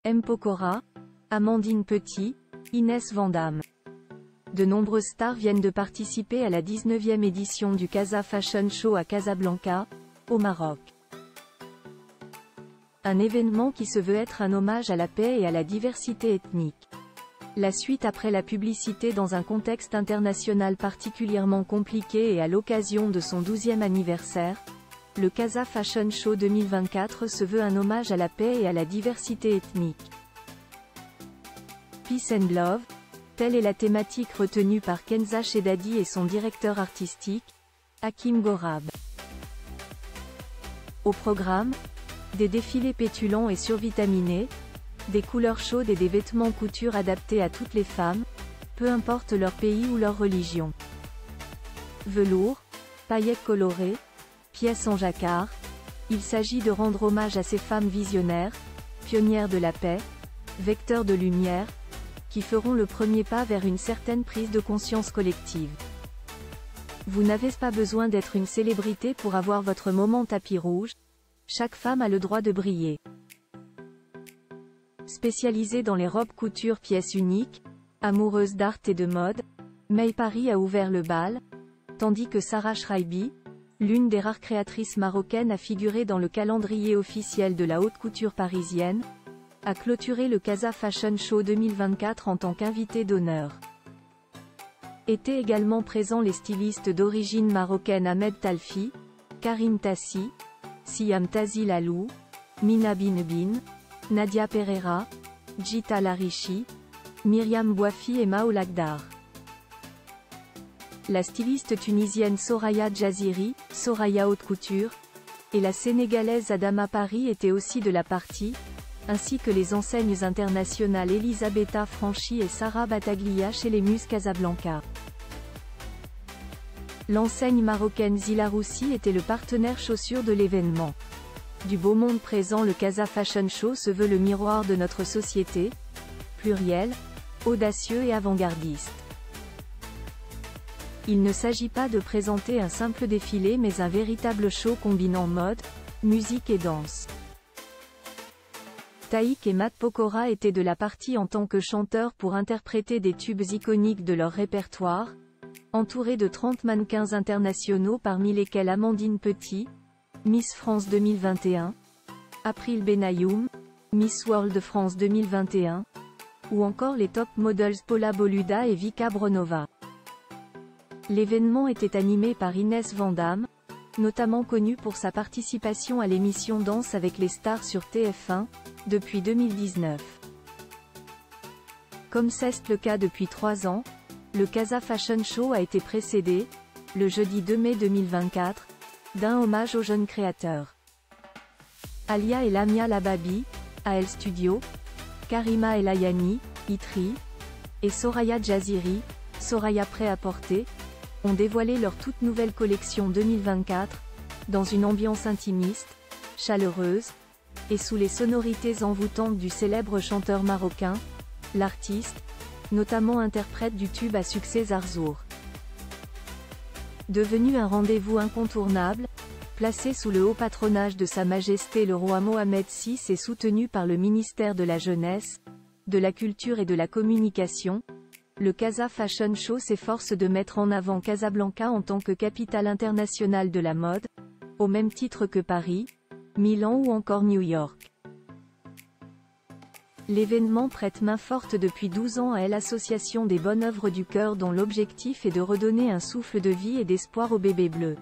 M. Pokora, Amandine Petit, Inès Vandamme. De nombreuses stars viennent de participer à la 19e édition du Casa Fashion Show à Casablanca, au Maroc. Un événement qui se veut être un hommage à la paix et à la diversité ethnique. La suite après la publicité dans un contexte international particulièrement compliqué et à l'occasion de son 12e anniversaire, le Casa Fashion Show 2024 se veut un hommage à la paix et à la diversité ethnique. Peace and Love, telle est la thématique retenue par Kenza Chedadi et son directeur artistique, Hakim Gorab. Au programme, des défilés pétulants et survitaminés, des couleurs chaudes et des vêtements couture adaptés à toutes les femmes, peu importe leur pays ou leur religion. Velours, paillettes colorées, pièces en jacquard, il s'agit de rendre hommage à ces femmes visionnaires, pionnières de la paix, vecteurs de lumière, qui feront le premier pas vers une certaine prise de conscience collective. Vous n'avez pas besoin d'être une célébrité pour avoir votre moment tapis rouge, chaque femme a le droit de briller. Spécialisée dans les robes couture pièces uniques, amoureuse d'art et de mode, May Paris a ouvert le bal, tandis que Sarah Shraibi, l'une des rares créatrices marocaines à figurer dans le calendrier officiel de la haute couture parisienne, a clôturé le Casa Fashion Show 2024 en tant qu'invité d'honneur. Étaient également présents les stylistes d'origine marocaine Ahmed Talfi, Karim Tassi, Siam Tazi Lalou, Mina Binbin, Nadia Pereira, Jita Larichi, Myriam Bouafi et Mao Lagdar. La styliste tunisienne Soraya Jaziri, Soraya Haute Couture, et la sénégalaise Adama Paris étaient aussi de la partie, ainsi que les enseignes internationales Elisabetta Franchi et Sarah Battaglia chez les Muses Casablanca. L'enseigne marocaine Zilaroussi était le partenaire chaussure de l'événement. Du beau monde présent, le Casa Fashion Show se veut le miroir de notre société, pluriel, audacieux et avant-gardiste. Il ne s'agit pas de présenter un simple défilé mais un véritable show combinant mode, musique et danse. Taïk et Matt Pokora étaient de la partie en tant que chanteurs pour interpréter des tubes iconiques de leur répertoire, entourés de 30 mannequins internationaux parmi lesquels Amandine Petit, Miss France 2021, April Benayoum, Miss World France 2021, ou encore les top models Paula Boluda et Vika Bronova. L'événement était animé par Inès Vandamme, notamment connue pour sa participation à l'émission Danse avec les stars sur TF1, depuis 2019. Comme c'est le cas depuis 3 ans, le Casa Fashion Show a été précédé, le jeudi 2 mai 2024, d'un hommage aux jeunes créateurs. Alia et Lamia Lababi, AL Studio, Karima El Ayani, Itri, et Soraya Jaziri, Soraya Prêt-à-Porter, ont dévoilé leur toute nouvelle collection 2024, dans une ambiance intimiste, chaleureuse, et sous les sonorités envoûtantes du célèbre chanteur marocain, l'artiste, notamment interprète du tube à succès Zarzour. Devenu un rendez-vous incontournable, placé sous le haut patronage de Sa Majesté le roi Mohamed VI et soutenu par le ministère de la Jeunesse, de la Culture et de la Communication, le Casa Fashion Show s'efforce de mettre en avant Casablanca en tant que capitale internationale de la mode, au même titre que Paris, Milan ou encore New York. L'événement prête main forte depuis 12 ans à l'Association des Bonnes Œuvres du Cœur dont l'objectif est de redonner un souffle de vie et d'espoir aux bébés bleus.